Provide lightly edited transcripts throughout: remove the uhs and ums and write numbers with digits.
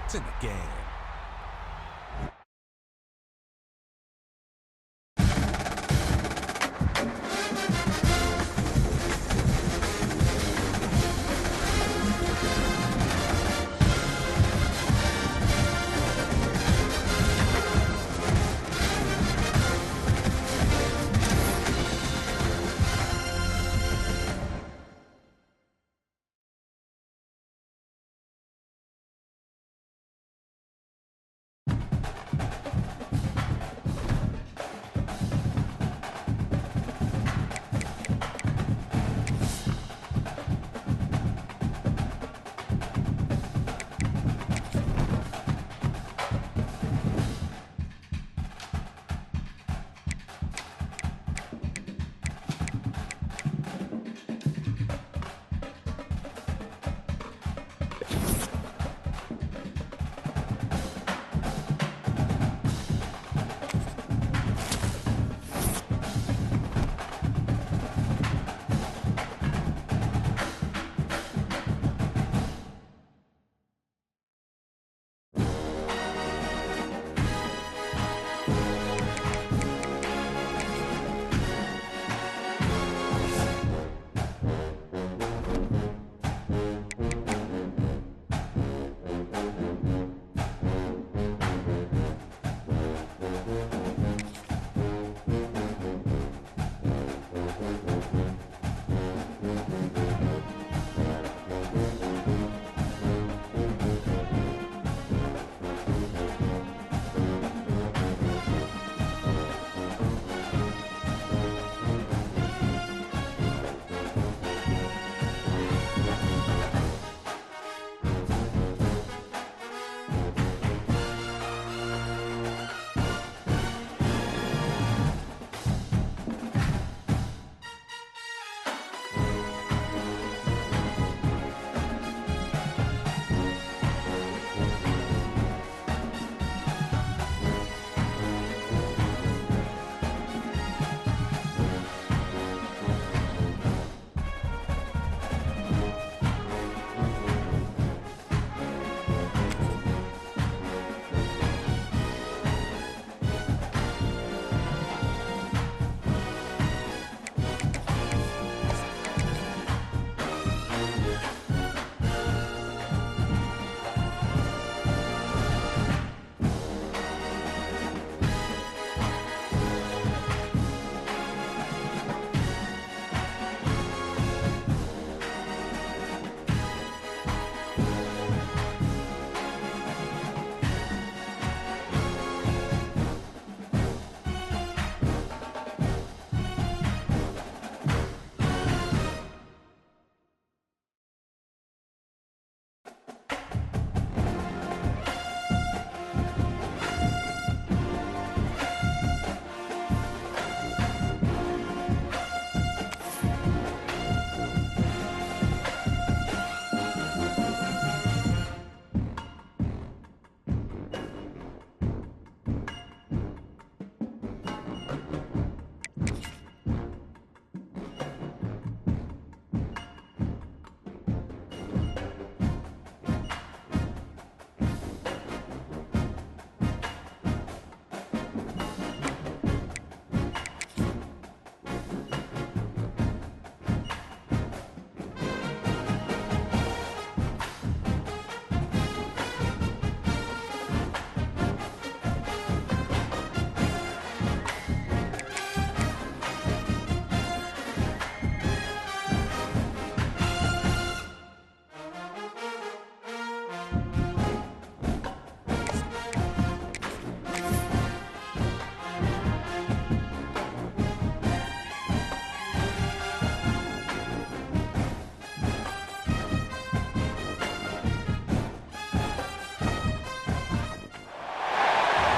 It's in the game.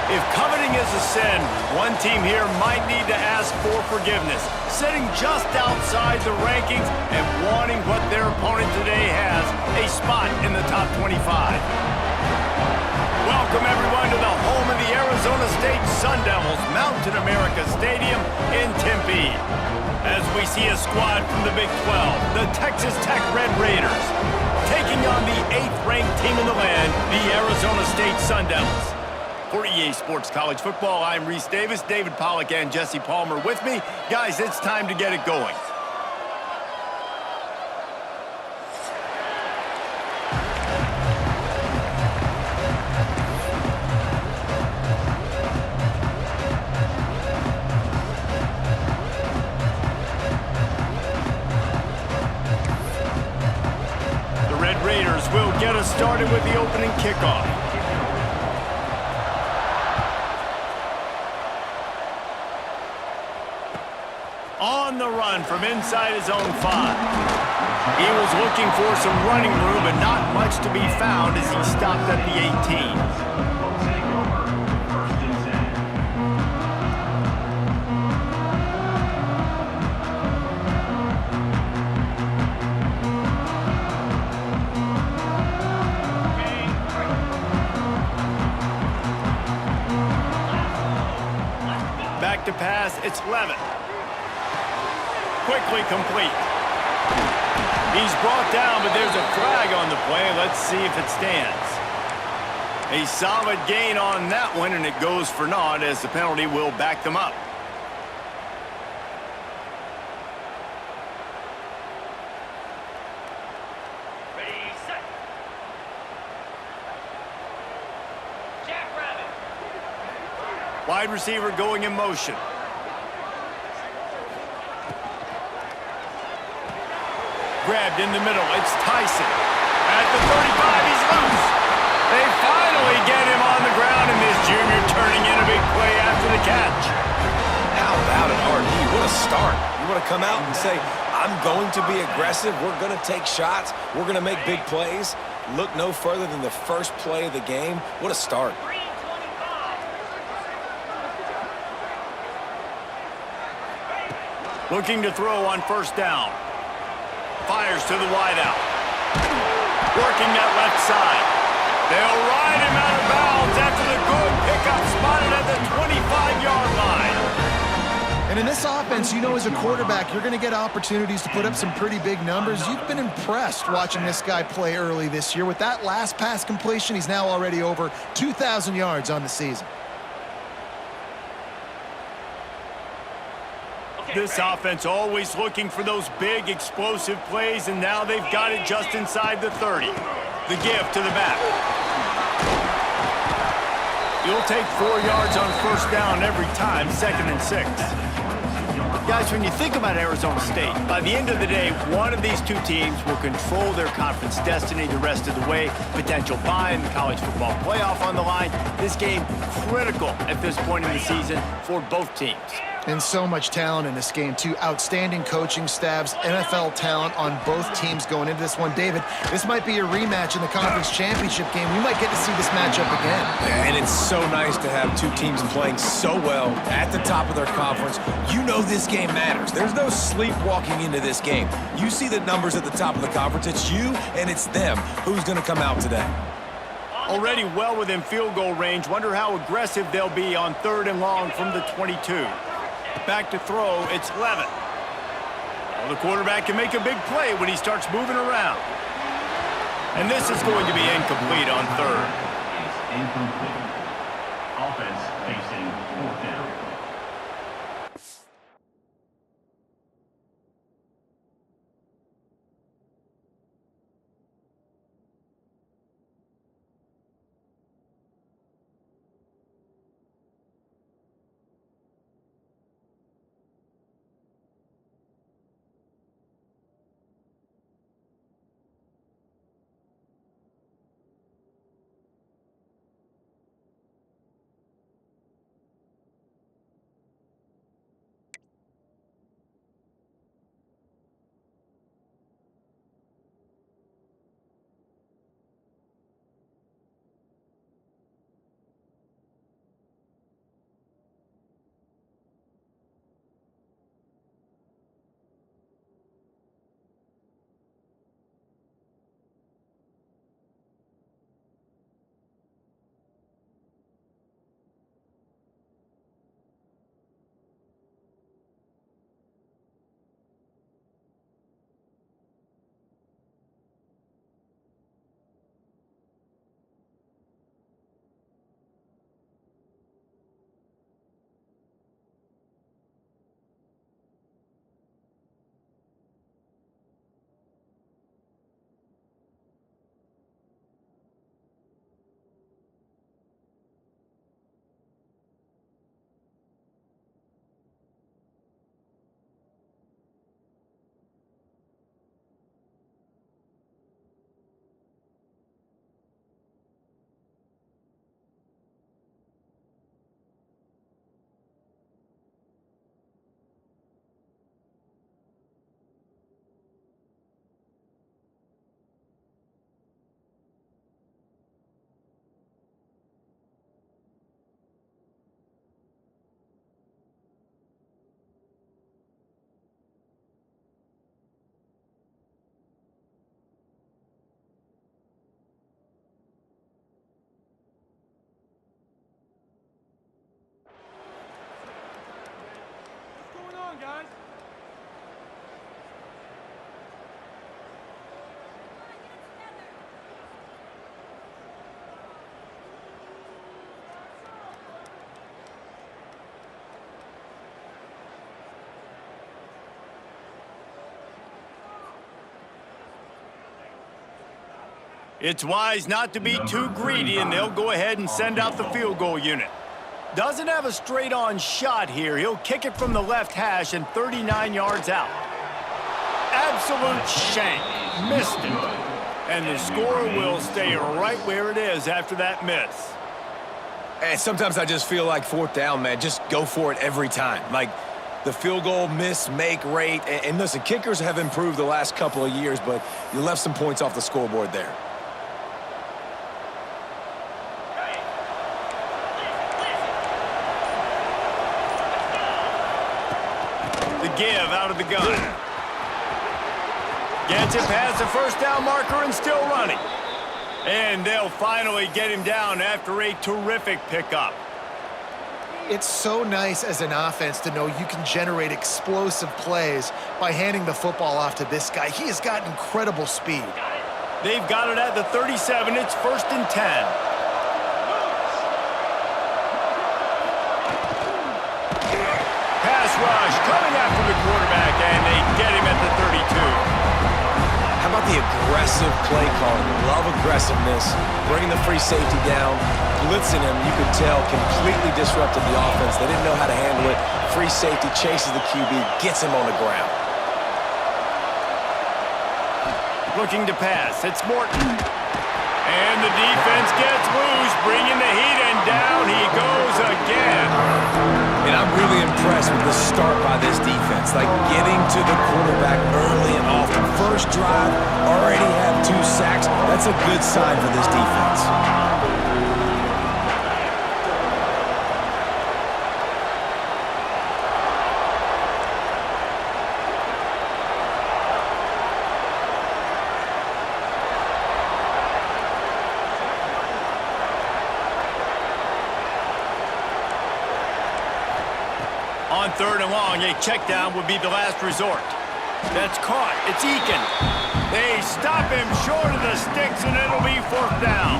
If coveting is a sin, one team here might need to ask for forgiveness, sitting just outside the rankings and wanting what their opponent today has, a spot in the top 25. Welcome everyone to the home of the Arizona State Sun Devils, Mountain America Stadium in Tempe. As we see a squad from the Big 12, the Texas Tech Red Raiders, taking on the 8th-ranked team in the land, the Arizona State Sun Devils. For EA Sports College Football, I'm Reese Davis, David Pollack, and Jesse Palmer with me. Guys, it's time to get it going. The Red Raiders will get us started with the opening kickoff. On the run from inside his own 5. He was looking for some running room, but not much to be found as he stopped at the 18. Back to pass, it's Levin. Quickly complete. He's brought down, but there's a flag on the play. Let's see if it stands. A solid gain on that one, and it goes for naught as the penalty will back them up. Ready, set. Jackrabbit. Wide receiver going in motion. Grabbed in the middle. It's Tyson. At the 35, he's loose. They finally get him on the ground, and this junior turning in a big play after the catch. How about it, RD? What a start. You want to come out and say, I'm going to be aggressive. We're going to take shots. We're going to make big plays. Look no further than the first play of the game. What a start. Looking to throw on first down. Fires to the wideout. Working that left side. They'll ride him out of bounds after the good pickup spotted at the 25-yard line. And in this offense, you know, as a quarterback, you're going to get opportunities to put up some pretty big numbers. You've been impressed watching this guy play early this year. With that last pass completion, he's now already over 2,000 yards on the season. This offense always looking for those big, explosive plays, and now they've got it just inside the 30. The give to the back. You'll take 4 yards on first down every time, 2nd and 6. Guys, when you think about Arizona State, by the end of the day, one of these two teams will control their conference destiny the rest of the way. Potential bye in the college football playoff on the line. This game critical at this point in the season for both teams. And so much talent in this game, too. Outstanding coaching staffs, NFL talent on both teams going into this one. David, this might be a rematch in the conference championship game. We might get to see this matchup again. And it's so nice to have two teams playing so well at the top of their conference. You know this game matters. There's no sleepwalking into this game. You see the numbers at the top of the conference. It's you and it's them. Who's going to come out today? Already well within field goal range. Wonder how aggressive they'll be on 3rd and long from the 22. Back to throw, it's Levin. Well, the quarterback can make a big play when he starts moving around. And this is going to be incomplete on 3rd. Incomplete. Offense facing 4th down. It's wise not to be too greedy, and they'll go ahead and send out the field goal unit. Doesn't have a straight-on shot here. He'll kick it from the left hash and 39 yards out. Absolute shank. Missed it. And the score will stay right where it is after that miss. And sometimes I just feel like fourth down, man. Just go for it every time. Like the field goal miss-make rate. And listen, kickers have improved the last couple of years, but you left some points off the scoreboard there. The give out of the gun. Gets it past the first down marker and still running. And they'll finally get him down after a terrific pickup. It's so nice as an offense to know you can generate explosive plays by handing the football off to this guy. He has got incredible speed. They've got it at the 37. It's 1st and 10. Pass rush coming after the quarterback, and they get him at the 32. How about the aggressive play calling? Love aggressiveness, bringing the free safety down, blitzing him, you could tell, completely disrupted the offense. They didn't know how to handle it. Free safety chases the QB, gets him on the ground. Looking to pass. It's Morton. And the defense gets loose, bringing the heat, and down he goes again. And I'm really impressed with the start by this defense. Like getting to the quarterback early and often. First drive, already have 2 sacks. That's a good sign for this defense. On 3rd and long, a check down would be the last resort. That's caught. It's Eakin. They stop him short of the sticks, and it'll be 4th down.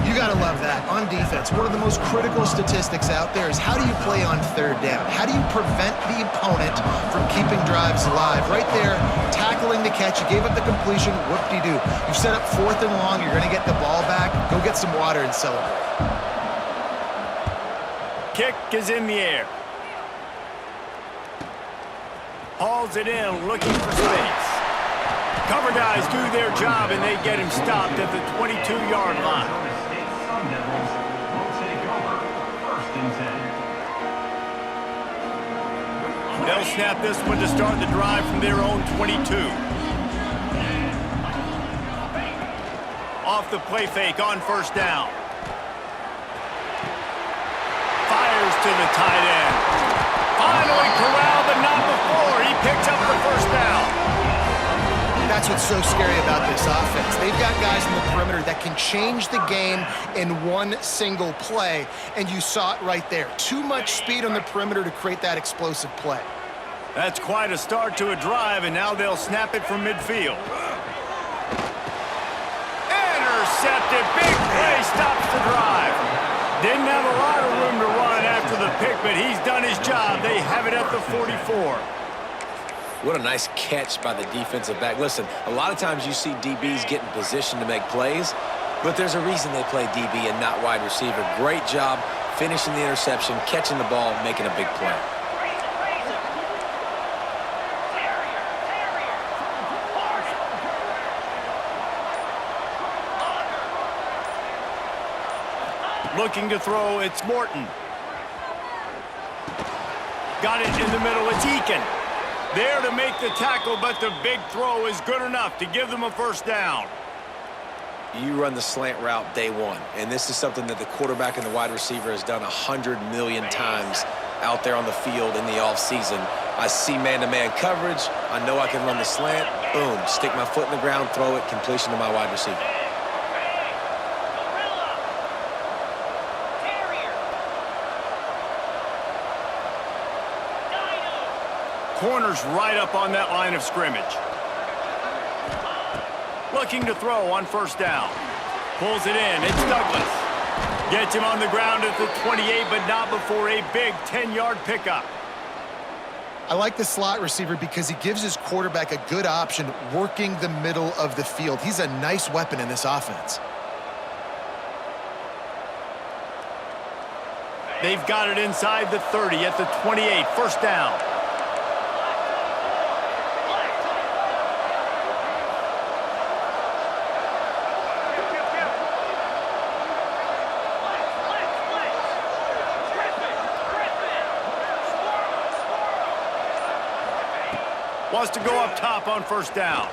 You got to love that. On defense, one of the most critical statistics out there is how do you play on 3rd down? How do you prevent the opponent from keeping drives alive? Right there, tackling the catch. You gave up the completion. Whoop-de-doo. You've set up 4th and long. You're going to get the ball back. Go get some water and celebrate. Kick is in the air. Hauls it in, looking for space. Cover guys do their job, and they get him stopped at the 22-yard line. Sun Devils will take over 1st and 10. They'll snap this one to start the drive from their own 22. Off the play fake on 1st down. Fires to the tight end. Finally corralled, but not before. He picks up the 1st down. That's what's so scary about this offense. They've got guys in the perimeter that can change the game in one single play, and you saw it right there. Too much speed on the perimeter to create that explosive play. That's quite a start to a drive, and now they'll snap it from midfield. Intercepted. Big play stops the drive. Didn't have a lot of room to run after the pick, but he's done his job. They have it at the 44. What a nice catch by the defensive back. Listen, a lot of times you see DBs get in position to make plays, but there's a reason they play DB and not wide receiver. Great job finishing the interception, catching the ball, making a big play. Looking to throw, it's Morton. Got it in the middle, it's Eakin. There to make the tackle, but the big throw is good enough to give them a 1st down. You run the slant route day one, and this is something that the quarterback and the wide receiver has done 100 million times out there on the field in the offseason. I see man-to-man coverage. I know I can run the slant. Boom, stick my foot in the ground, throw it, completion to my wide receiver. Corner's right up on that line of scrimmage. Looking to throw on 1st down. Pulls it in. It's Douglas. Gets him on the ground at the 28, but not before a big 10-yard pickup. I like the slot receiver because he gives his quarterback a good option working the middle of the field. He's a nice weapon in this offense. They've got it inside the 30 at the 28, first down. Wants to go up top on first down.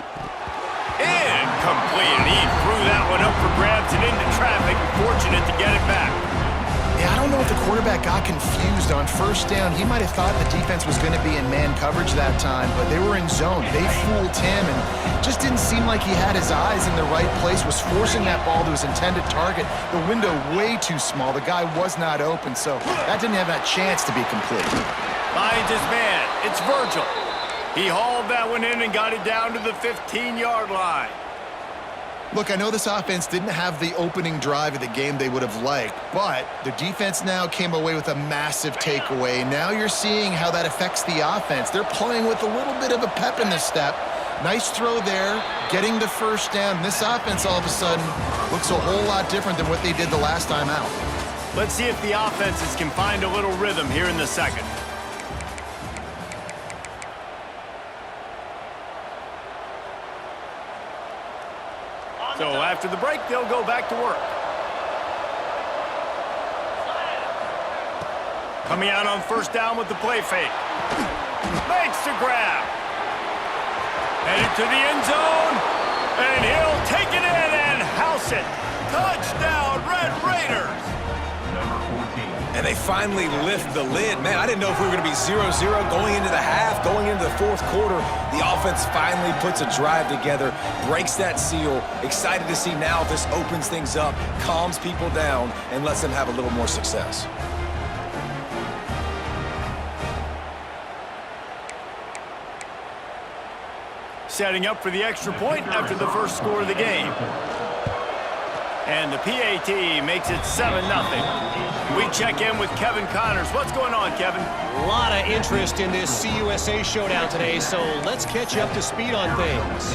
Incomplete. And he threw that one up for grabs and into traffic. Fortunate to get it back. Yeah, I don't know if the quarterback got confused on first down. He might have thought the defense was going to be in man coverage that time, but they were in zone. They fooled him and just didn't seem like he had his eyes in the right place, was forcing that ball to his intended target. The window way too small. The guy was not open, so that didn't have that chance to be complete. Finds his man. It's Virgil. He hauled that one in and got it down to the 15-yard line. Look, I know this offense didn't have the opening drive of the game they would have liked, but the defense now came away with a massive takeaway. Now you're seeing how that affects the offense. They're playing with a little bit of a pep in the step. Nice throw there, getting the first down. This offense all of a sudden looks a whole lot different than what they did the last time out. Let's see if the offenses can find a little rhythm here in the second. So after the break, they'll go back to work. Coming out on first down with the play fake. Makes the grab. Headed to the end zone. And he'll take it in and house it. Touchdown, Red Raiders. And they finally lift the lid. Man, I didn't know if we were going to be 0-0 going into the half, going into the fourth quarter. The offense finally puts a drive together, breaks that seal. Excited to see now this opens things up, calms people down, and lets them have a little more success. Setting up for the extra point after the first score of the game. And the PAT makes it 7-0. We check in with Kevin Connors. What's going on, Kevin? A lot of interest in this CUSA showdown today, so let's catch you up to speed on things.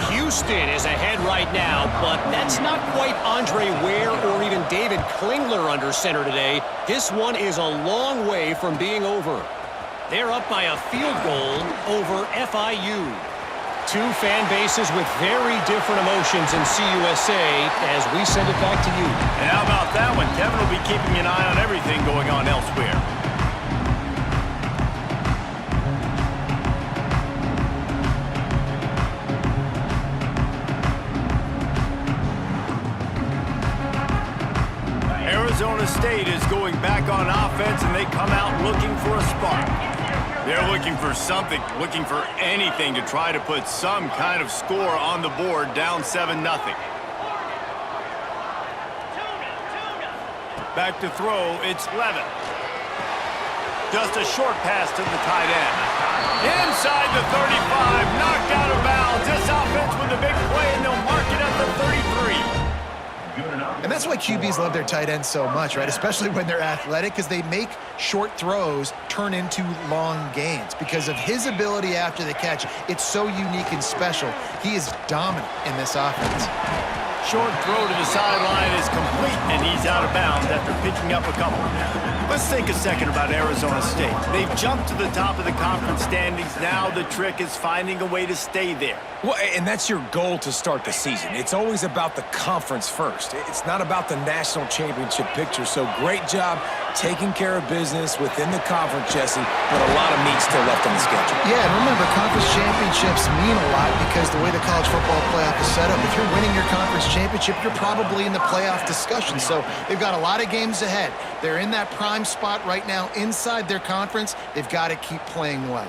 Houston is ahead right now, but that's not quite Andre Ware or even David Klingler under center today. This one is a long way from being over. They're up by a field goal over FIU. Two fan bases with very different emotions in CUSA as we send it back to you. And how about that one? Kevin will be keeping an eye on everything going on elsewhere. Arizona State is going back on offense, and they come out looking for a spark. They're looking for something, looking for anything to try to put some kind of score on the board, down 7-0. Back to throw, it's Levin. Just a short pass to the tight end. Inside the 35, knocked out of bounds. This offense with a big play, and they'll mark it at the 33. And that's why QBs love their tight ends so much, right? Especially when they're athletic, because they make short throws turn into long gains. Because of his ability after the catch, it's so unique and special. He is dominant in this offense. Short throw to the sideline is complete, and he's out of bounds after picking up a couple. Let's think a second about Arizona State. They've jumped to the top of the conference standings. Now the trick is finding a way to stay there. Well, and that's your goal to start the season. It's always about the conference first. It's not about the national championship picture. So great job taking care of business within the conference, Jesse, but a lot of meat still left on the schedule. Yeah, and remember, conference championships mean a lot because the way the college football playoff is set up, if you're winning your conference championship, you're probably in the playoff discussion. So they've got a lot of games ahead. They're in that prime spot right now inside their conference. They've got to keep playing well.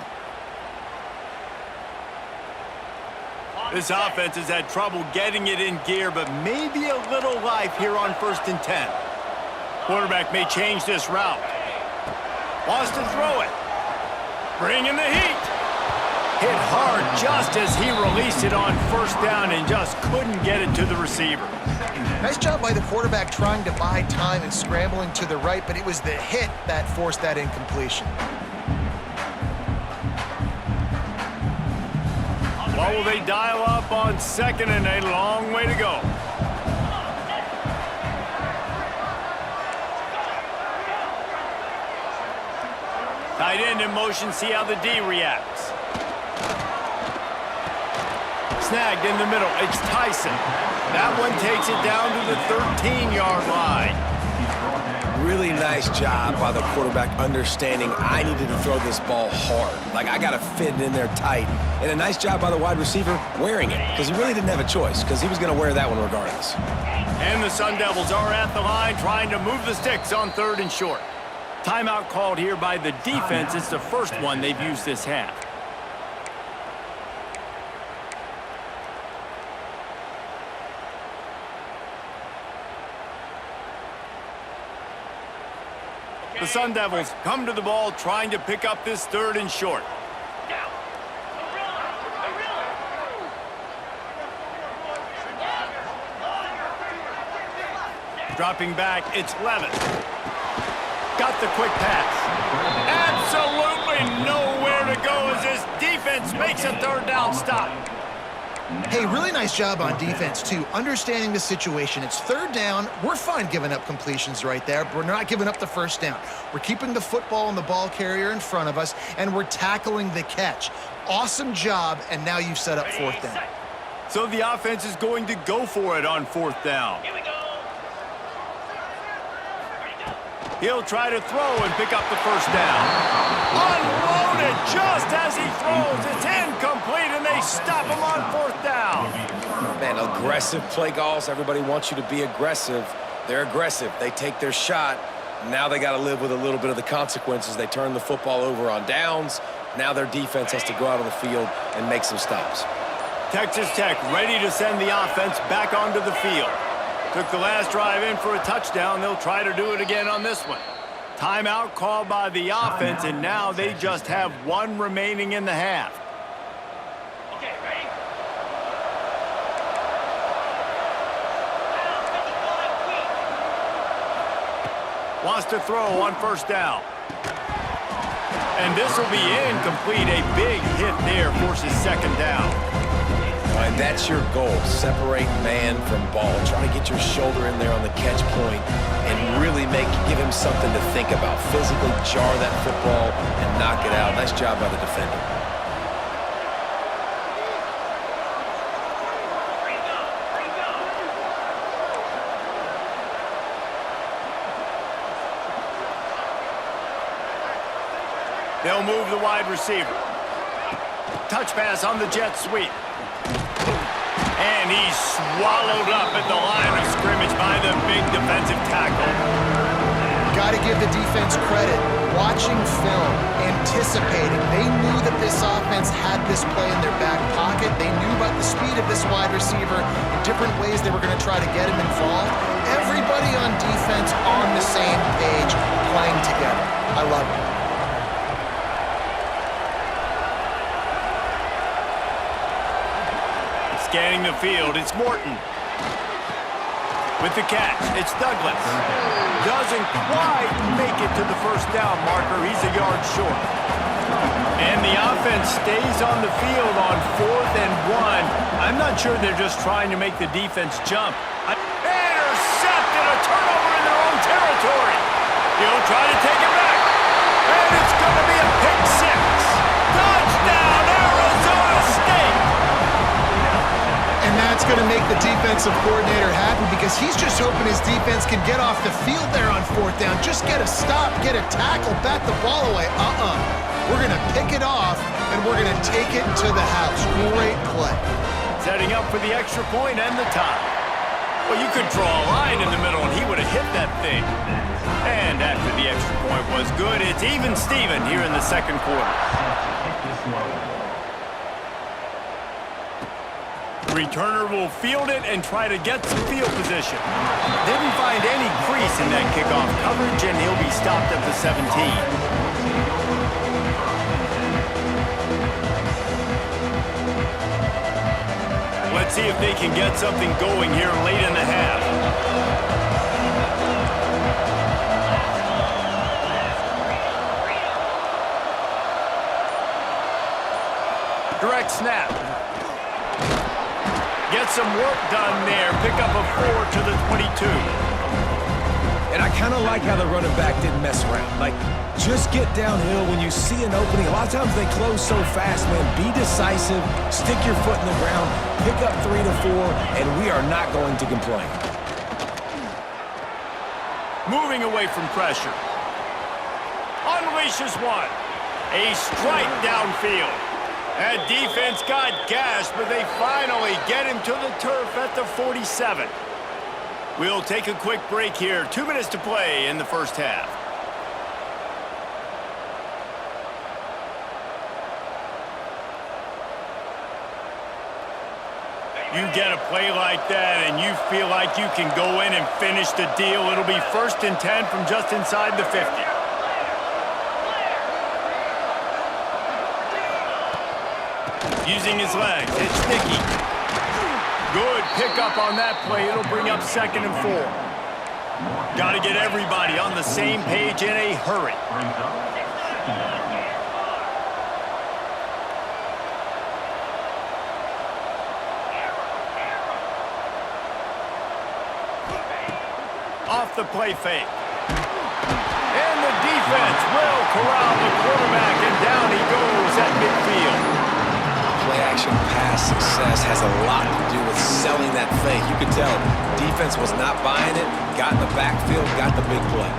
This offense has had trouble getting it in gear, but maybe a little life here on 1st and 10. Quarterback may change this route. Wants to throw it. Bringing the heat. Hit hard just as he released it on first down and just couldn't get it to the receiver. Nice job by the quarterback trying to buy time and scrambling to the right, but it was the hit that forced that incompletion. What will they dial up on second and a long way to go? Tight end in motion, see how the D reacts. Snagged in the middle, it's Tyson. That one takes it down to the 13-yard line. Really nice job by the quarterback understanding I needed to throw this ball hard. Like, I got to fit it in there tight. And a nice job by the wide receiver wearing it, because he really didn't have a choice, because he was going to wear that one regardless. And the Sun Devils are at the line trying to move the sticks on 3rd and short. Timeout called here by the defense. It's the first one they've used this half. The Sun Devils come to the ball trying to pick up this 3rd and short. Dropping back, it's Levis. Got the quick pass. Absolutely nowhere to go as this defense makes a 3rd down stop. Hey, really nice job on defense, too. Understanding the situation. It's 3rd down. We're fine giving up completions right there, but we're not giving up the 1st down. We're keeping the football and the ball carrier in front of us, and we're tackling the catch. Awesome job, and now you've set up 4th down. So the offense is going to go for it on 4th down. Here we go. He'll try to throw and pick up the 1st down. Unloaded just as he throws. It's incomplete, and they stop him on 4th down. Man, aggressive play calls. Everybody wants you to be aggressive. They're aggressive. They take their shot. Now they got to live with a little bit of the consequences. They turn the football over on downs. Now their defense has to go out on the field and make some stops. Texas Tech ready to send the offense back onto the field. Took the last drive in for a touchdown. They'll try to do it again on this one. Timeout called by the offense, and now they just have 1 remaining in the half. Okay, ready? Wants to throw on 1st down. And this will be incomplete. A big hit there forces 2nd down. And that's your goal. Separate man from ball. Try to get your shoulder in there on the catch point and really give him something to think about. Physically jar that football and knock it out. Nice job by the defender. They'll move the wide receiver. Touch pass on the jet sweep. And he's swallowed up at the line of scrimmage by the big defensive tackle. Got to give the defense credit. Watching film, anticipating. They knew that this offense had this play in their back pocket. They knew about the speed of this wide receiver, different ways they were going to try to get him involved. Everybody on defense on the same page, playing together. I love it. Scanning the field, it's Morton. With the catch, it's Douglas. Doesn't quite make it to the 1st down marker. He's a yard short. And the offense stays on the field on 4th and 1. I'm not sure they're just trying to make the defense jump. Intercepted, a turnover in their own territory. He'll try to take it back. And it's going to be a pick 6. Touchdown, Arizona State. And that's going to make the defensive coordinator happy because he's just hoping his defense can get off the field there on 4th down. Just get a stop, get a tackle, bat the ball away. We're going to pick it off, and we're going to take it to the house. Great play. Setting up for the extra point and the tie. Well, you could draw a line in the middle, and he would have hit that thing. And after the extra point was good, it's even Steven here in the 2nd quarter. Returner will field it and try to get some field position. Didn't find any crease in that kickoff coverage, and he'll be stopped at the 17. Let's see if they can get something going here late in the half. Direct snap. Get some work done there. Pick up a 4 to the 22. And I kind of like how the running back didn't mess around. Like, just get downhill when you see an opening. A lot of times they close so fast, man. Be decisive, stick your foot in the ground, pick up 3 to 4, and we are not going to complain. Moving away from pressure. Unleashes one. A strike downfield. That defense got gashed, but they finally get him to the turf at the 47. We'll take a quick break here. 2 minutes to play in the first half. You get a play like that and you feel like you can go in and finish the deal. It'll be 1st and 10 from just inside the 50. Using his legs, it's sticky. Good pickup on that play. It'll bring up 2nd and 4. Got to get everybody on the same page in a hurry. Off the play fake. And the defense will corral the quarterback, and down he goes at midfield. Play-action pass success has a lot to do with selling that fake. You could tell defense was not buying it, got in the backfield, got the big play.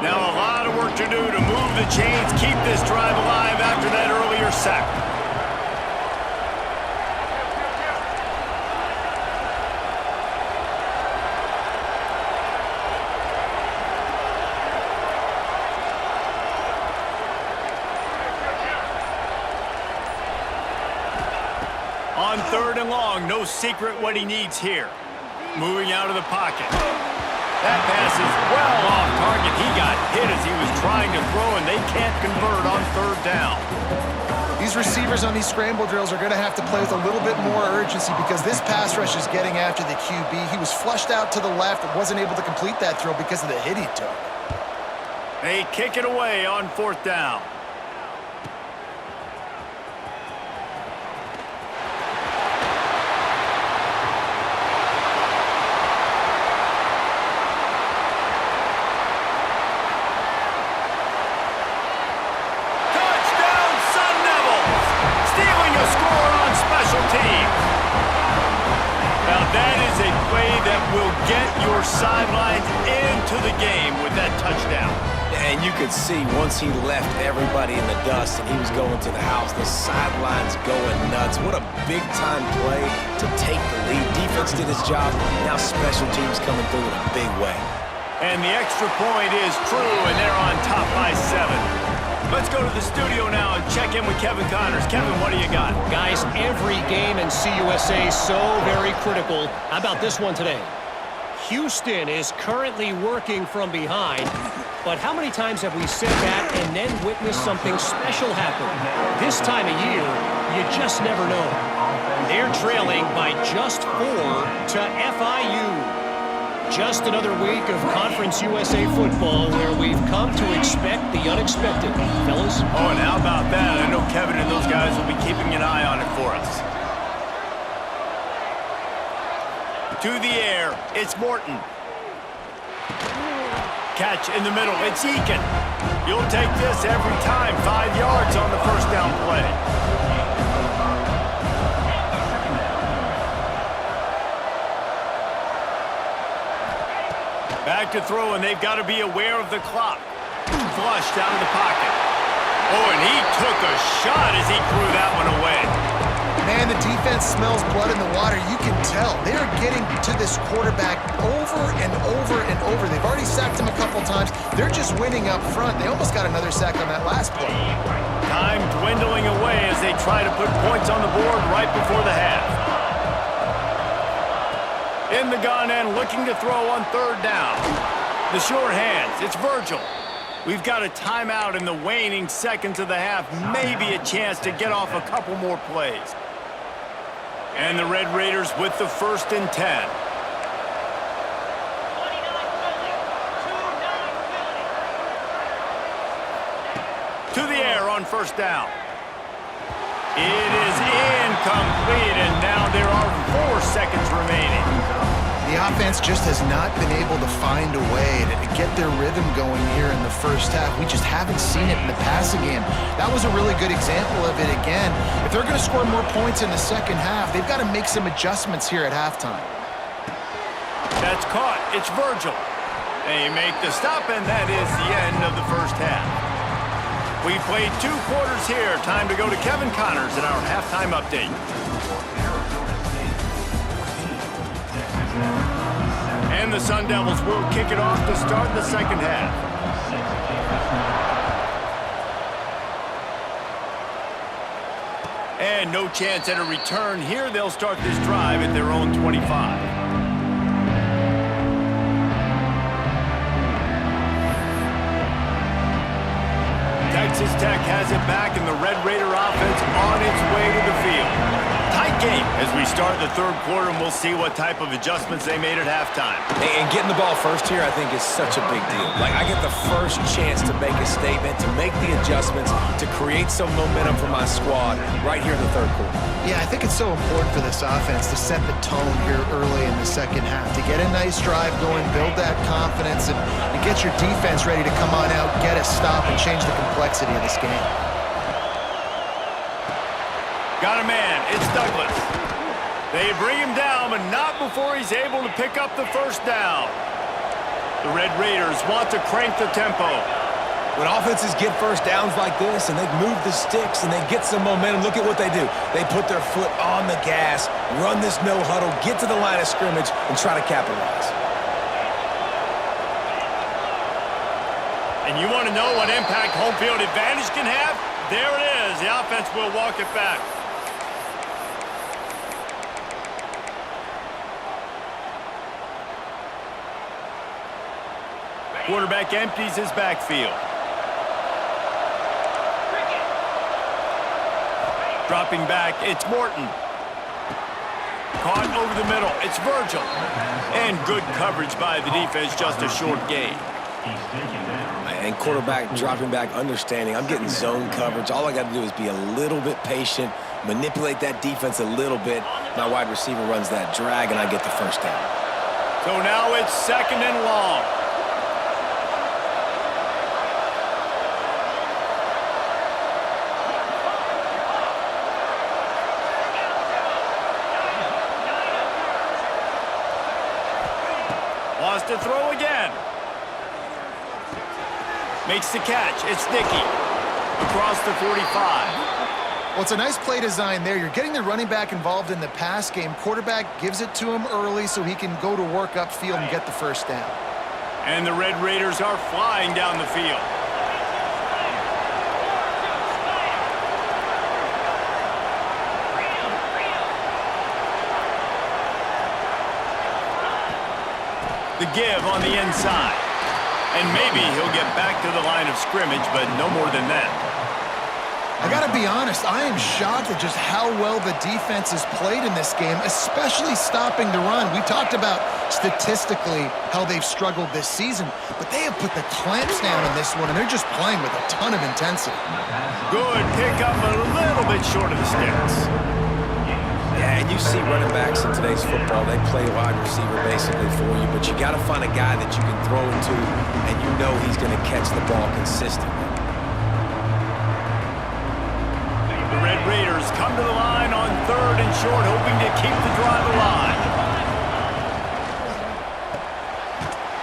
Now a lot of work to do to move the chains, keep this drive alive after that earlier sack. On 3rd and long, no secret what he needs here. Moving out of the pocket. That pass is well off target. He got hit as he was trying to throw, and they can't convert on 3rd down. These receivers on these scramble drills are going to have to play with a little bit more urgency because this pass rush is getting after the QB. He was flushed out to the left and wasn't able to complete that throw because of the hit he took. They kick it away on 4th down. Will get your sidelines into the game with that touchdown. And you could see once he left everybody in the dust and he was going to the house, the sidelines going nuts. What a big-time play to take the lead. Defense did his job. Now special teams coming through in a big way. And the extra point is true, and they're on top by 7. Let's go to the studio now and check in with Kevin Connors. Kevin, what do you got? Guys, every game in CUSA so very critical. How about this one today? Houston is currently working from behind, but how many times have we said that and then witnessed something special happen? This time of year, you just never know. They're trailing by just 4 to FIU. Just another week of Conference USA football where we've come to expect the unexpected. Fellas? Oh, and how about that? I know Kevin and those guys will be keeping an eye on it for us. To the air, it's Morton. Catch in the middle, it's Eakin. You'll take this every time. 5 yards on the 1st down play. Back to throw, and they've got to be aware of the clock. Flush down in the pocket. Oh, and he took a shot as he threw that one away. Man, the defense smells blood in the water. You can tell. They are getting to this quarterback over and over and over. They've already sacked him a couple times. They're just winning up front. They almost got another sack on that last play. Time dwindling away as they try to put points on the board right before the half. In the gun and looking to throw on 3rd down. The short hands, it's Virgil. We've got a timeout in the waning seconds of the half. Maybe a chance to get off a couple more plays. And the Red Raiders with the 1st and 10. 29 penalty. 29 penalty. To the air on 1st down. It is incomplete, and now there are 4 seconds remaining. The offense just has not been able to find a way to get their rhythm going here in the first half. We just haven't seen it in the passing game. That was a really good example of it again. If they're going to score more points in the second half, they've got to make some adjustments here at halftime. That's caught. It's Virgil. They make the stop, and that is the end of the first half. We played 2 quarters here. Time to go to Kevin Connors in our halftime update. And the Sun Devils will kick it off to start the second half. And no chance at a return here. They'll start this drive at their own 25. Texas Tech has it back, and the Red Raider offense on its way to the field. Tight game as we start the 3rd quarter, and we'll see what type of adjustments they made at halftime. And getting the ball first here, I think, is such a big deal. Like, I get the first chance to make a statement, to make the adjustments, to create some momentum for my squad right here in the 3rd quarter. Yeah, I think it's so important for this offense to set the tone here early in the second half, to get a nice drive going, build that confidence, and get your defense ready to come on out, get a stop, and change the complexity of this game. Got a man. It's Douglas. They bring him down, but not before he's able to pick up the 1st down. The Red Raiders want to crank the tempo. When offenses get 1st downs like this and they move the sticks and they get some momentum, look at what they do. They put their foot on the gas, run this no huddle, get to the line of scrimmage, and try to capitalize. And you want to know what impact home field advantage can have? There it is. The offense will walk it back. Quarterback empties his backfield. Dropping back, it's Morton. Caught over the middle, it's Virgil. And good coverage by the defense, just a short gain. And quarterback dropping back, understanding I'm getting zone coverage. All I got to do is be a little bit patient, manipulate that defense a little bit. My wide receiver runs that drag, and I get the 1st down. So now it's 2nd and long. Wants to throw again. Makes the catch. It's Dickey. Across the 45. Well, it's a nice play design there. You're getting the running back involved in the pass game. Quarterback gives it to him early so he can go to work upfield and get the 1st down. And the Red Raiders are flying down the field. The give on the inside. And maybe he'll get back to the line of scrimmage, but no more than that. I got to be honest, I am shocked at just how well the defense has played in this game, especially stopping the run. We talked about statistically how they've struggled this season, but they have put the clamps down on this one, and they're just playing with a ton of intensity. Good pickup, a little bit short of the sticks. Yeah, and you see running backs in today's football, they play wide receiver basically for you, but you got to find a guy that you can throw it to, and you know he's going to catch the ball consistently. The Red Raiders come to the line on 3rd and short, hoping to keep the drive alive.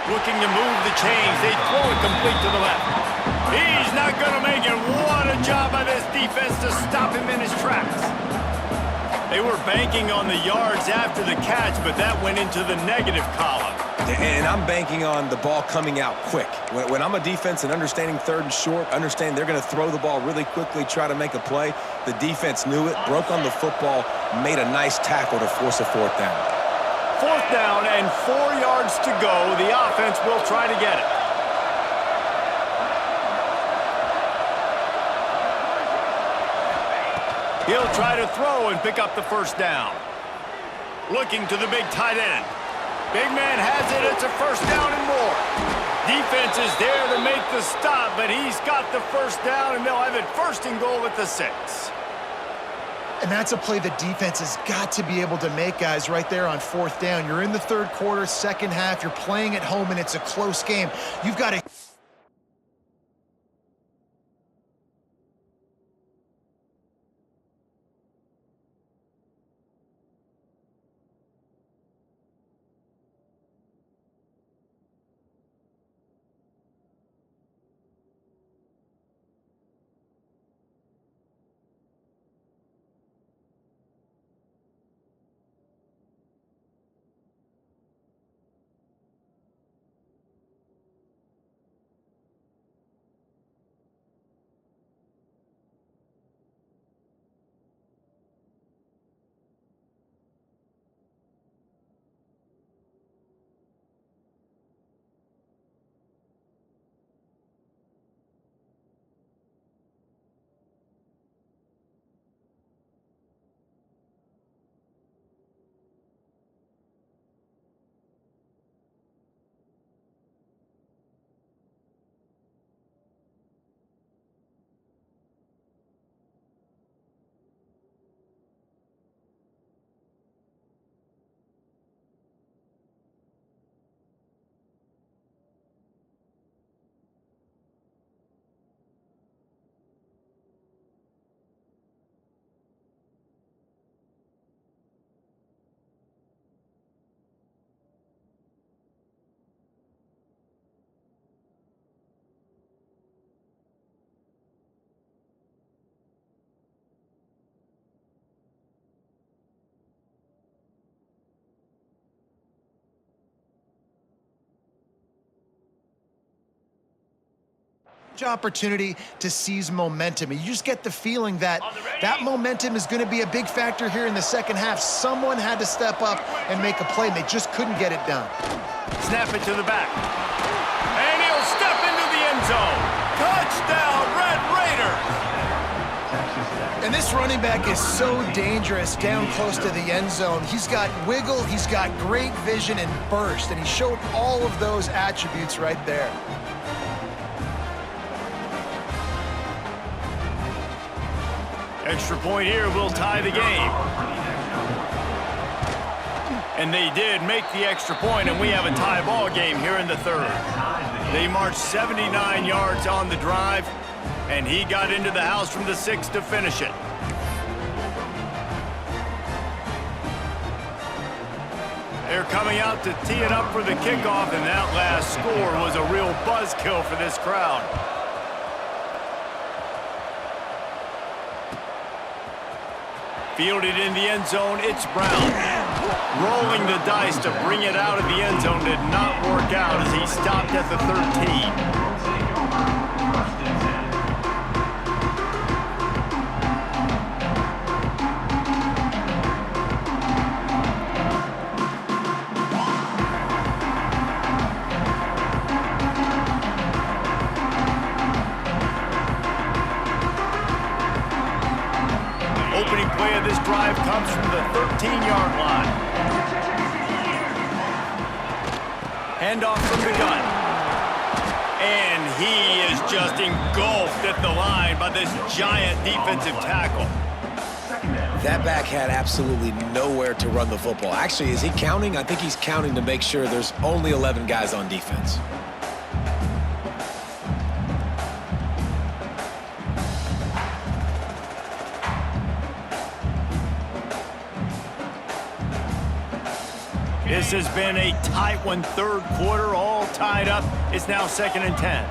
Looking to move the chains. They throw it complete to the left. He's not going to make it. What a job by this defense to stop him in his tracks. They were banking on the yards after the catch, but that went into the negative column. And I'm banking on the ball coming out quick. When I'm a defense and understanding 3rd and short, understand they're going to throw the ball really quickly, try to make a play. The defense knew it, broke on the football, made a nice tackle to force a 4th down. 4th down and 4 yards to go. The offense will try to get it. He'll try to throw and pick up the 1st down. Looking to the big tight end. Big man has it. It's a first down and more. Defense is there to make the stop, but he's got the first down, and they'll have it first and goal at the 6. And that's a play the defense has got to be able to make, guys, right there on 4th down. You're in the 3rd quarter, 2nd half. You're playing at home, and it's a close game. You've got to... opportunity to seize momentum. You just get the feeling that that momentum is going to be a big factor here in the 2nd half. Someone had to step up and make a play, and they just couldn't get it done. Snap it to the back. And he'll step into the end zone. Touchdown, Red Raiders! And this running back is so dangerous down close to the end zone. He's got wiggle, he's got great vision and burst, and he showed all of those attributes right there. Extra point here will tie the game. And they did make the extra point, and we have a tie ball game here in the 3rd. They marched 79 yards on the drive, and he got into the house from the 6 to finish it. They're coming out to tee it up for the kickoff, and that last score was a real buzzkill for this crowd. Fielded in the end zone, it's Brown. Rolling the dice to bring it out of the end zone did not work out as he stopped at the 13. Opening play of this drive comes from the 13-yard line. Handoff from the gun. And he is just engulfed at the line by this giant defensive tackle. That back had absolutely nowhere to run the football. Actually, is he counting? I think he's counting to make sure there's only 11 guys on defense. This has been a tight one, 3rd quarter, all tied up. It's now 2nd and 10.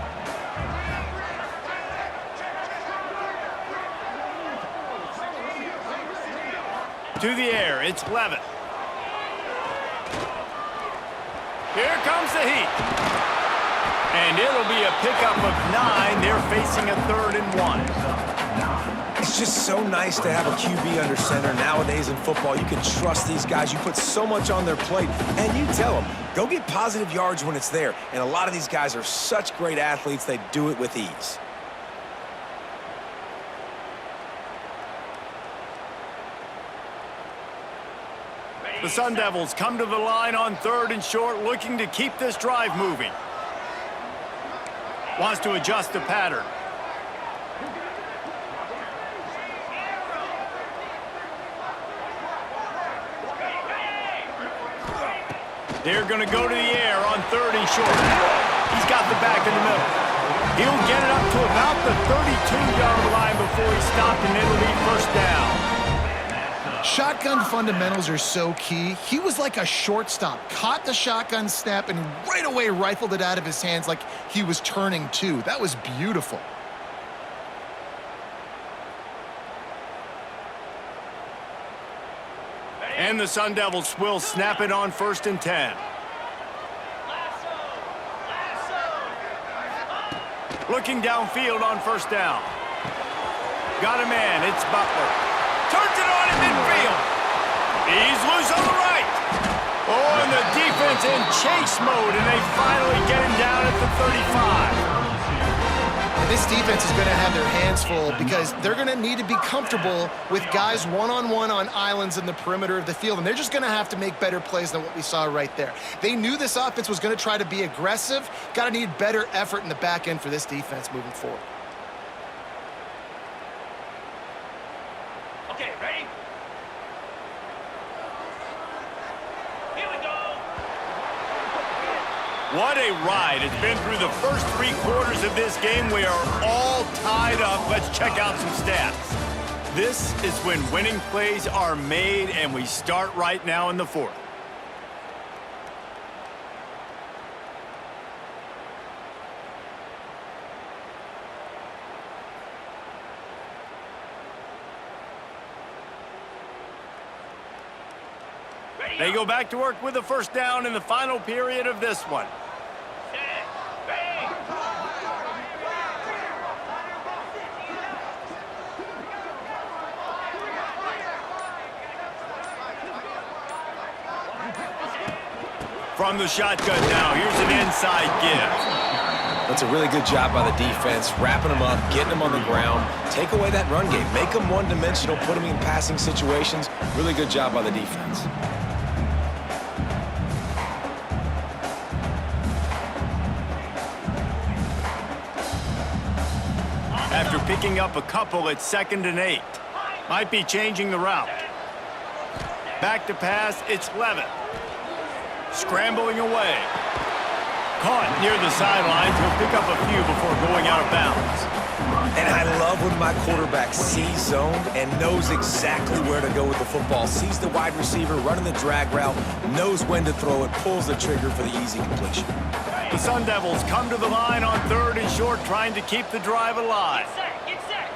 To the air, it's Levitt. Here comes the heat. And it'll be a pickup of 9. They're facing a 3rd and 1. It's just so nice to have a QB under center. Nowadays in football, you can trust these guys. You put so much on their plate, and you tell them, go get positive yards when it's there. And a lot of these guys are such great athletes, they do it with ease. The Sun Devils come to the line on 3rd and short, looking to keep this drive moving. Wants to adjust the pattern. They're going to go to the air on 3rd and short. He's got the back in the middle. He'll get it up to about the 32-yard line before he's stopped, and it'll be first down. Shotgun fundamentals are so key. He was like a shortstop, caught the shotgun snap, and right away rifled it out of his hands like he was turning two. That was beautiful. And the Sun Devils will snap it on 1st and 10. Looking downfield on 1st down. Got a man, it's Butler. Turns it on in midfield. He's loose on the right. Oh, and the defense in chase mode, and they finally get him down at the 35. And this defense is going to have their hands full because they're going to need to be comfortable with guys one-on-one on islands in the perimeter of the field, and they're just going to have to make better plays than what we saw right there. They knew this offense was going to try to be aggressive. Got to need better effort in the back end for this defense moving forward. Okay, ready? Here we go. What a ride. It's been through the first 3 quarters of this game. We are all tied up. Let's check out some stats. This is when winning plays are made, and we start right now in the 4th. They go back to work with the first down in the final period of this one. From the shotgun now, here's an inside give. That's a really good job by the defense, wrapping them up, getting them on the ground. Take away that run game. Make them one-dimensional, put them in passing situations. Really good job by the defense. After picking up a couple, it's 2nd and 8. Might be changing the route. Back to pass, it's Levitt. Scrambling away. Caught near the sidelines. He'll pick up a few before going out of bounds. And I love when my quarterback sees zoned and knows exactly where to go with the football. Sees the wide receiver running the drag route, knows when to throw it, pulls the trigger for the easy completion. The Sun Devils come to the line on 3rd and short, trying to keep the drive alive. Get set, get set.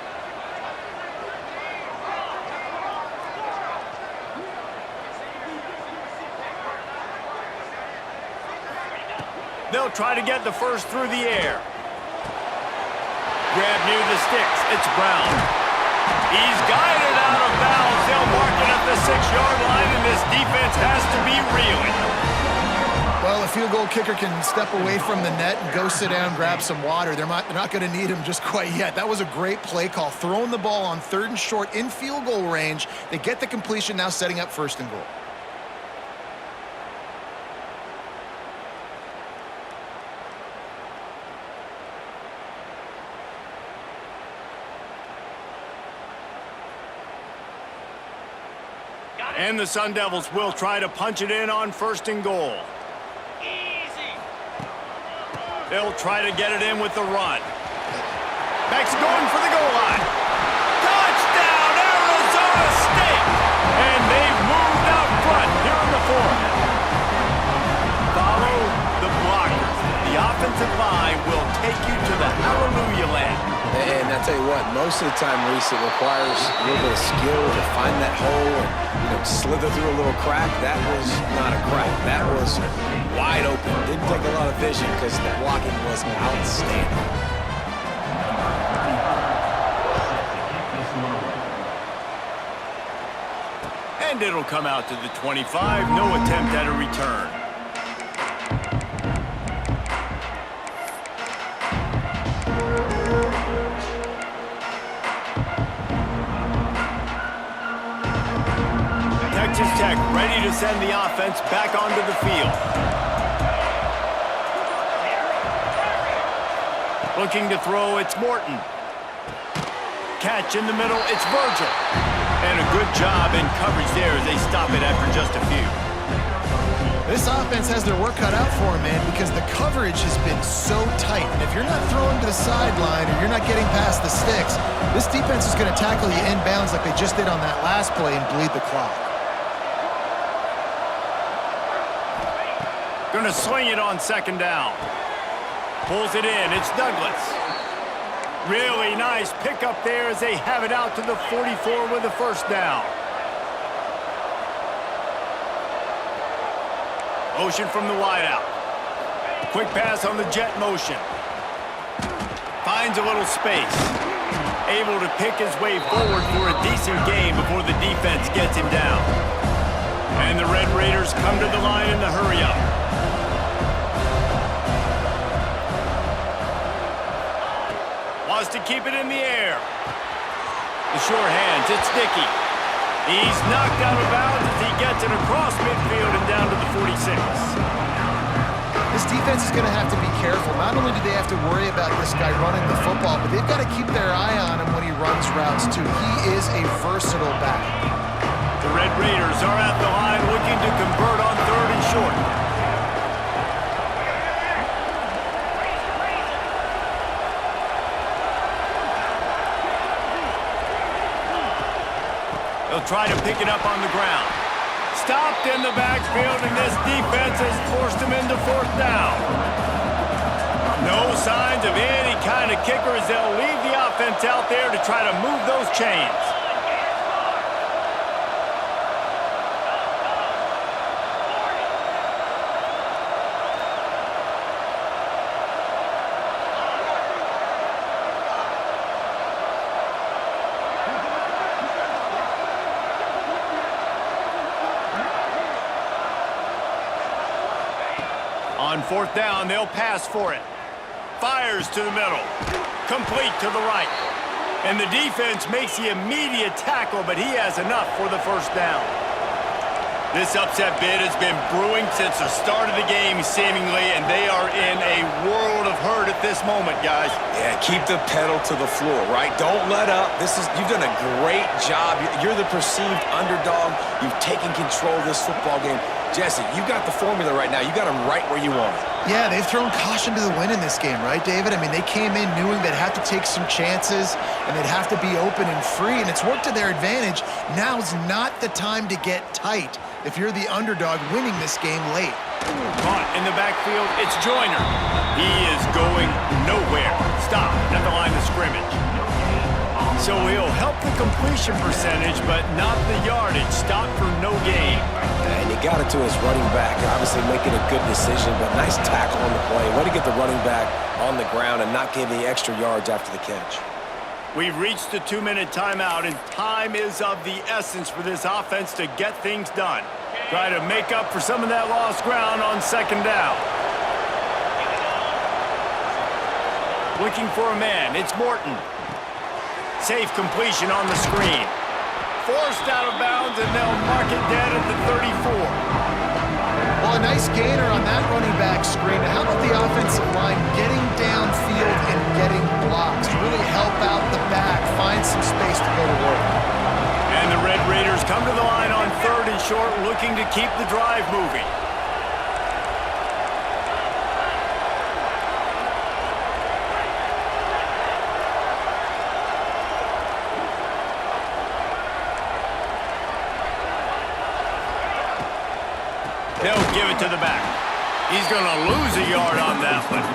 They'll try to get the first through the air. Grab near the sticks. It's Brown. He's guided out of bounds. They'll mark it at the 6-yard line, and this defense has to be reeling. Well, a field goal kicker can step away from the net and go sit down, grab some water. They're not going to need him just quite yet. That was a great play call. Throwing the ball on 3rd and short in field goal range. They get the completion, now setting up 1st and goal. And the Sun Devils will try to punch it in on 1st and goal. Easy. They'll try to get it in with the run. Beck's going for the goal line. Touchdown, Arizona State! And they've moved out front here in the 4th. Follow the blockers. The offensive line will take you to the hallelujah land. And I tell you what, most of the time, Reese, it requires a little bit of skill to find that hole and, slither through a little crack. That was not a crack. That was wide open. Didn't take a lot of vision because the blocking was outstanding. And it'll come out to the 25. No attempt at a return. Texas tech ready to send the offense back onto the field. Looking to throw, it's Morton. Catch in the middle, it's Virgil. And a good job in coverage there as they stop it after just a few. This offense has their work cut out for them, man, because the coverage has been so tight. And if you're not throwing to the sideline or you're not getting past the sticks, this defense is going to tackle you inbounds like they just did on that last play and bleed the clock. Going to swing it on second down. Pulls it in. It's Douglas. Really nice pickup there as they have it out to the 44 with a first down. Motion from the wideout. Quick pass on the jet motion. Finds a little space. Able to pick his way forward for a decent game before the defense gets him down. And the Red Raiders come to the line in the hurry-up. Wants to keep it in the air. The short hands, it's Dickey. He's knocked out of bounds as he gets it across midfield and down to the 46. This defense is going to have to be careful. Not only do they have to worry about this guy running the football, but they've got to keep their eye on him when he runs routes, too. He is a versatile back. The Red Raiders are at the line looking to convert on third and short. They'll try to pick it up on the ground. Stopped in the backfield, and this defense has forced him into fourth down. No signs of any kind of kicker as they'll leave the offense out there to try to move those chains. On fourth down, they'll pass for it. Fires to the middle. Complete to the right. And the defense makes the immediate tackle, but he has enough for the first down. This upset bid has been brewing since the start of the game, seemingly, and they are in a world of hurt at this moment, guys. Yeah, keep the pedal to the floor, right? Don't let up. You've done a great job. You're the perceived underdog. You've taken control of this football game. Jesse, you got the formula right now. You got them right where you want it. Yeah, they've thrown caution to the wind in this game, right, David? I mean, they came in knowing they'd have to take some chances and they'd have to be open and free, and it's worked to their advantage. Now's not the time to get tight if you're the underdog winning this game late. Caught in the backfield, it's Joyner. He is going nowhere. Stop at the line of scrimmage. So he'll help the completion percentage, but not the yardage. Stop for no gain. And he got it to his running back, obviously making a good decision, but nice tackle on the play. Way to get the running back on the ground and not give the extra yards after the catch. We've reached the 2-minute timeout, and time is of the essence for this offense to get things done. Try to make up for some of that lost ground on second down. Looking for a man, it's Morton. Safe completion on the screen. Forced out of bounds, and they'll mark it dead at the 34. Well, a nice gainer on that running back screen. How about the offensive line getting downfield and getting blocks to really help out the back, find some space to go to work. And the Red Raiders come to the line on third and short, looking to keep the drive moving. They'll give it to the back. He's going to lose a yard on that one.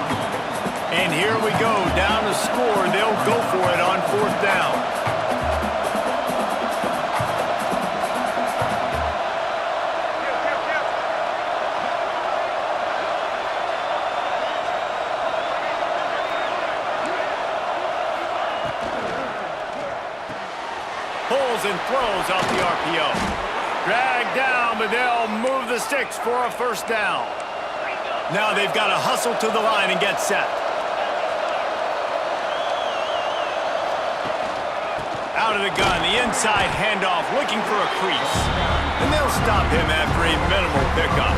And here we go, down to score. They'll go for it on fourth down. Pulls and throws off the RPO. Dragged down, but they'll move the sticks for a first down. Now they've got to hustle to the line and get set. Out of the gun, the inside handoff, looking for a crease. And they'll stop him after a minimal pickup.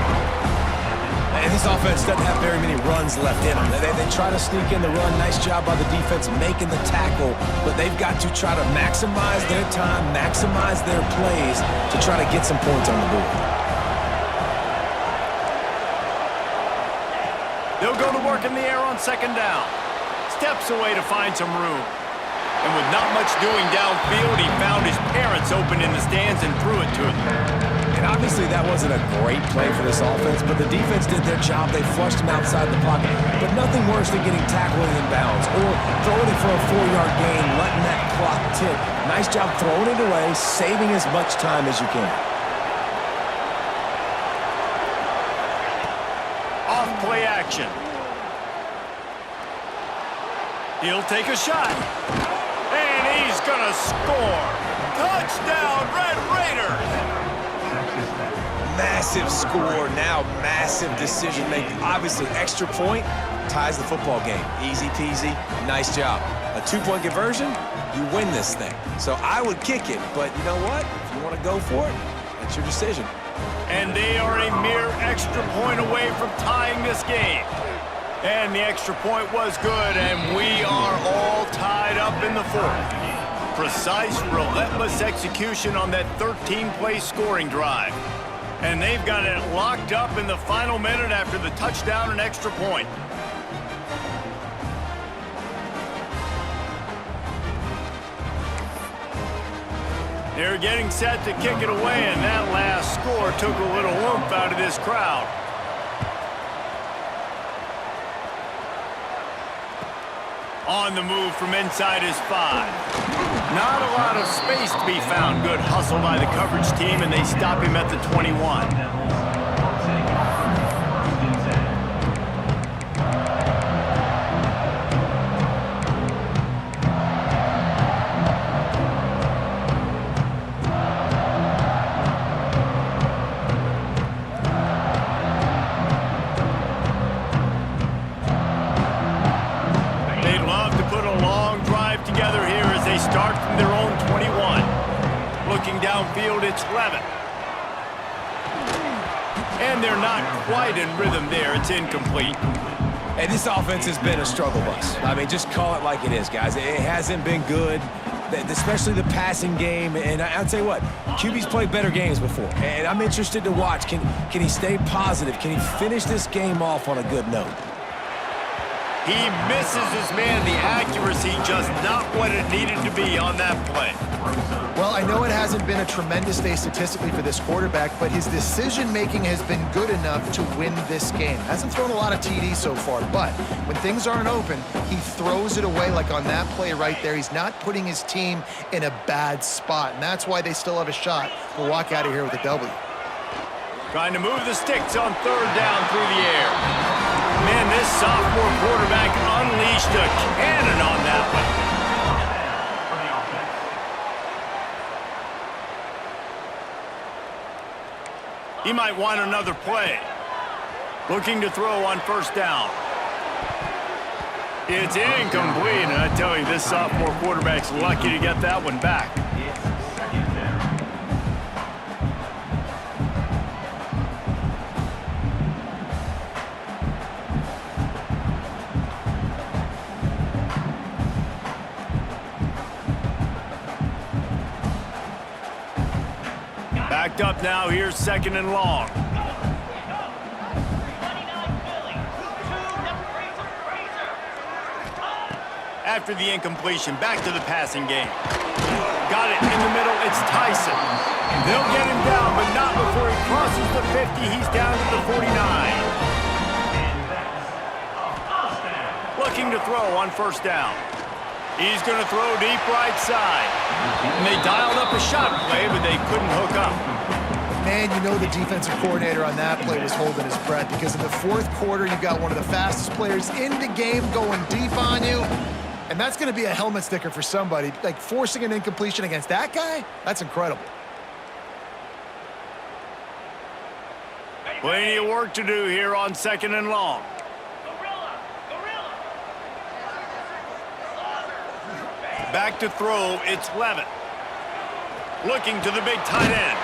And this offense doesn't have very many runs left in them. They try to sneak in the run. Nice job by the defense making the tackle, but they've got to try to maximize their time, maximize their plays to try to get some points on the board. They'll go to work in the air on second down. Steps away to find some room. And with not much doing downfield, he found his parents open in the stands and threw it to them. And obviously that wasn't a great play for this offense, but the defense did their job. They flushed him outside the pocket. But nothing worse than getting tackled in bounds or throwing it for a 4-yard gain, letting that clock tick. Nice job throwing it away, saving as much time as you can. Off play action. He'll take a shot. And he's gonna score. Touchdown, Red Raiders! Massive score, now massive decision making. Obviously, extra point ties the football game. Easy peasy, nice job. A 2-point conversion, you win this thing. So I would kick it, but you know what? If you want to go for it, that's your decision. And they are a mere extra point away from tying this game. And the extra point was good, and we are all tied up in the fourth. Precise, relentless execution on that 13-play scoring drive. And they've got it locked up in the final minute after the touchdown and extra point. They're getting set to kick it away, and that last score took a little oomph out of this crowd. On the move from inside his 5. Not a lot of space to be found. Good hustle by the coverage team, and they stop him at the 21. Start from their own 21. Looking downfield, it's Levin. And they're not quite in rhythm there. It's incomplete. Hey, this offense has been a struggle bus. I mean, just call it like it is, guys. It hasn't been good, especially the passing game. And I'll tell you what, QB's played better games before. And I'm interested to watch. Can he stay positive? Can he finish this game off on a good note? He misses his man. The accuracy just not what it needed to be on that play. Well, I know it hasn't been a tremendous day statistically for this quarterback, but his decision-making has been good enough to win this game. Hasn't thrown a lot of TDs so far, but when things aren't open, he throws it away like on that play right there. He's not putting his team in a bad spot, and that's why they still have a shot to walk out of here with a W. Trying to move the sticks on third down through the air. Man, this sophomore quarterback unleashed a cannon on that one. He might want another play. Looking to throw on first down. It's incomplete, and I tell you, this sophomore quarterback's lucky to get that one back. Backed up now, here's second and long. After the incompletion, back to the passing game. Got it in the middle, it's Tyson. They'll get him down, but not before he crosses the 50. He's down to the 49. Looking to throw on first down. He's going to throw deep right side. And they dialed up a shot play, but they couldn't hook up. Man, you know the defensive coordinator on that play was holding his breath because in the fourth quarter, you've got one of the fastest players in the game going deep on you. And that's going to be a helmet sticker for somebody. Like, forcing an incompletion against that guy, that's incredible. Plenty of work to do here on second and long. Back to throw, it's Levin. Looking to the big tight end.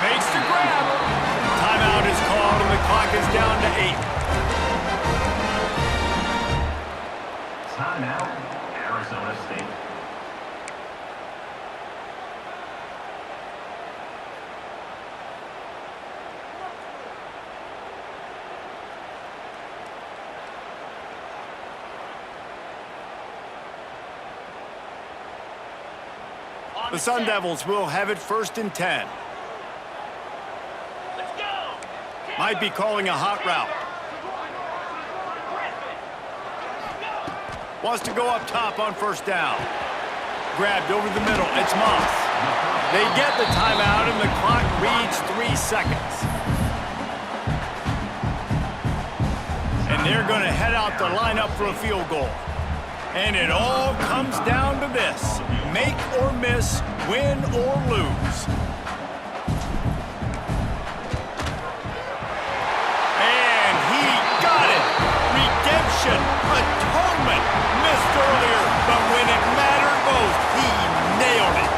Makes the grab. Timeout is called, and the clock is down to 8. Timeout, Arizona State. The Sun Devils will have it 1st and 10. Let's go. Might be calling a hot route. Wants to go up top on 1st down. Grabbed over the middle. It's Moss. They get the timeout, and the clock reads 3 seconds. And they're going to head out to line up for a field goal. And it all comes down to this. Make or miss, win or lose. And he got it. Redemption, atonement. Missed earlier, but when it mattered most, he nailed it.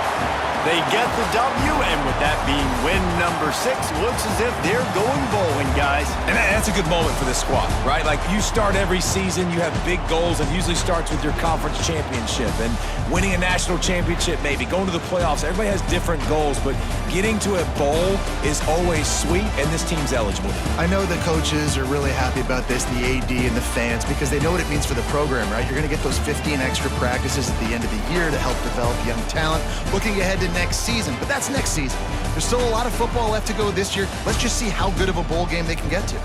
They get the W, and with that being win number 6, looks as if they're going bowling, guys. And that's a good moment for this squad, right? Like, you start every season, you have big goals, and usually starts with your conference championship and winning a national championship, maybe going to the playoffs. Everybody has different goals, but getting to a bowl is always sweet, and this team's eligible. I know the coaches are really happy about this, the AD and the fans, because they know what it means for the program, right? You're going to get those 15 extra practices at the end of the year to help develop young talent, looking ahead to next season. But that's next season. There's still a lot of football left to go this year. Let's just see how good of a bowl game they can get to.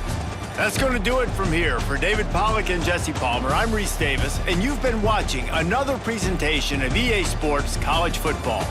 That's going to do it from here. For David Pollack and Jesse Palmer, I'm Reese Davis, and you've been watching another presentation of EA Sports College Football.